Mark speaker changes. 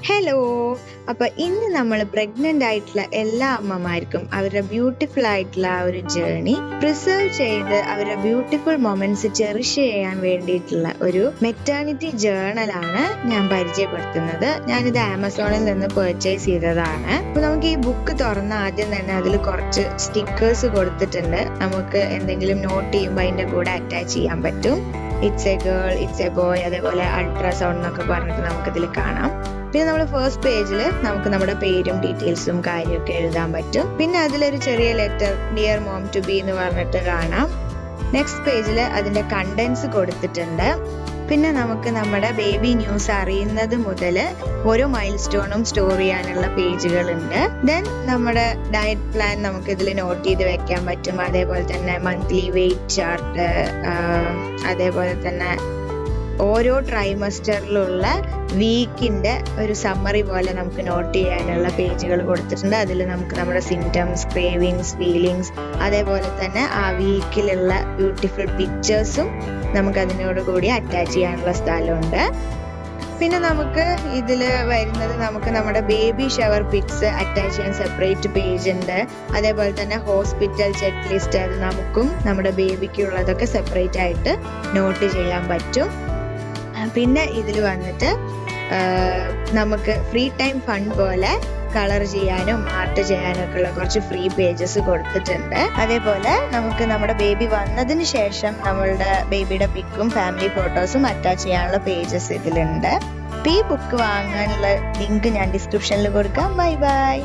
Speaker 1: Hello. അപ്പൊ ഇന്ന് നമ്മൾ പ്രഗ്നന്റ് ആയിട്ടുള്ള എല്ലാ അമ്മമാർക്കും അവരുടെ ബ്യൂട്ടിഫുൾ ആയിട്ടുള്ള ആ ഒരു ജേർണി പ്രിസർവ് ചെയ്ത് അവരുടെ ബ്യൂട്ടിഫുൾ മൊമെന്റ്സ് ചെറിഷ് ചെയ്യാൻ വേണ്ടിയിട്ടുള്ള ഒരു മെറ്റേണിറ്റി ജേർണലാണ് ഞാൻ പരിചയപ്പെടുത്തുന്നത്. ഞാനിത് ആമസോണിൽ നിന്ന് പർച്ചേസ് ചെയ്തതാണ്. അപ്പൊ നമുക്ക് ഈ ബുക്ക് തുറന്ന ആദ്യം തന്നെ അതിൽ കുറച്ച് സ്റ്റിക്കേഴ്സ് കൊടുത്തിട്ടുണ്ട്. നമുക്ക് എന്തെങ്കിലും നോട്ട് ചെയ്യുമ്പോൾ അതിന്റെ കൂടെ അറ്റാച്ച് ചെയ്യാൻ പറ്റും. It's A girl, it's A boy, അതേപോലെ അൾട്രാസൗണ്ട് എന്നൊക്കെ പറഞ്ഞിട്ട് നമുക്കിതിൽ കാണാം. പിന്നെ നമ്മൾ ഫസ്റ്റ് പേജിൽ നമുക്ക് നമ്മുടെ പേരും ഡീറ്റെയിൽസും കാര്യമൊക്കെ എഴുതാൻ പറ്റും. പിന്നെ അതിലൊരു ചെറിയ letter dear mom to be എന്ന് പറഞ്ഞിട്ട് കാണാം. നെക്സ്റ്റ് പേജിൽ അതിന്റെ കണ്ടന്റ്സ് കൊടുത്തിട്ടുണ്ട്. പിന്നെ നമുക്ക് നമ്മുടെ ബേബി ന്യൂസ് അറിയുന്നത് മുതൽ ഓരോ മൈൽ സ്റ്റോണും സ്റ്റോർ ചെയ്യാനുള്ള പേജുകളുണ്ട്. ദെൻ നമ്മുടെ ഡയറ്റ് പ്ലാൻ നമുക്ക് ഇതിൽ നോട്ട് ചെയ്ത് വെക്കാൻ പറ്റും. അതേപോലെ തന്നെ മന്ത്ലി വെയിറ്റ് ചാർട്ട്, അതേപോലെ തന്നെ ഓരോ ട്രൈമസ്റ്ററിലുള്ള വീക്കിന്റെ ഒരു സമ്മറി പോലെ നമുക്ക് നോട്ട് ചെയ്യാനുള്ള പേജുകൾ കൊടുത്തിട്ടുണ്ട്. അതിൽ നമുക്ക് നമ്മുടെ സിംറ്റംസ്, ക്രേവിങ്സ്, ഫീലിങ്സ്, അതേപോലെ തന്നെ ആ വീക്കിലുള്ള ബ്യൂട്ടിഫുൾ പിക്ചേഴ്സും നമുക്ക് അതിനോട് കൂടി അറ്റാച്ച് ചെയ്യാനുള്ള സ്ഥലമുണ്ട്. പിന്നെ നമുക്ക് ഇതില് വരുന്നത് നമുക്ക് നമ്മുടെ ബേബി ഷവർ പിക്സ് അറ്റാച്ച് ചെയ്യാൻ സെപ്പറേറ്റ് പേജ് ഉണ്ട്. അതേപോലെ തന്നെ ഹോസ്പിറ്റൽ ചെക്ക് ലിസ്റ്റ്, അത് നമുക്കും നമ്മുടെ ബേബിക്കുള്ളതൊക്കെ സെപ്പറേറ്റ് ആയിട്ട് നോട്ട് ചെയ്യാൻ പറ്റും. പിന്നെ ഇതിൽ വന്നിട്ട് നമുക്ക് ഫ്രീ ടൈം ഫണ്ട് പോലെ കളർ ചെയ്യാനും ആർട്ട് ചെയ്യാനും ഒക്കെ ഉള്ള കുറച്ച് ഫ്രീ പേജസ് കൊടുത്തിട്ടുണ്ട്. അതേപോലെ നമുക്ക് നമ്മുടെ ബേബി വന്നതിന് ശേഷം നമ്മളുടെ ബേബിയുടെ പിക്കും ഫാമിലി ഫോട്ടോസും അറ്റാച്ച് ചെയ്യാനുള്ള പേജസ് ഇതിലുണ്ട്. ഈ ബുക്ക് വാങ്ങാനുള്ള ലിങ്ക് ഞാൻ ഡിസ്ക്രിപ്ഷനിൽ കൊടുക്കാം. Bye bye.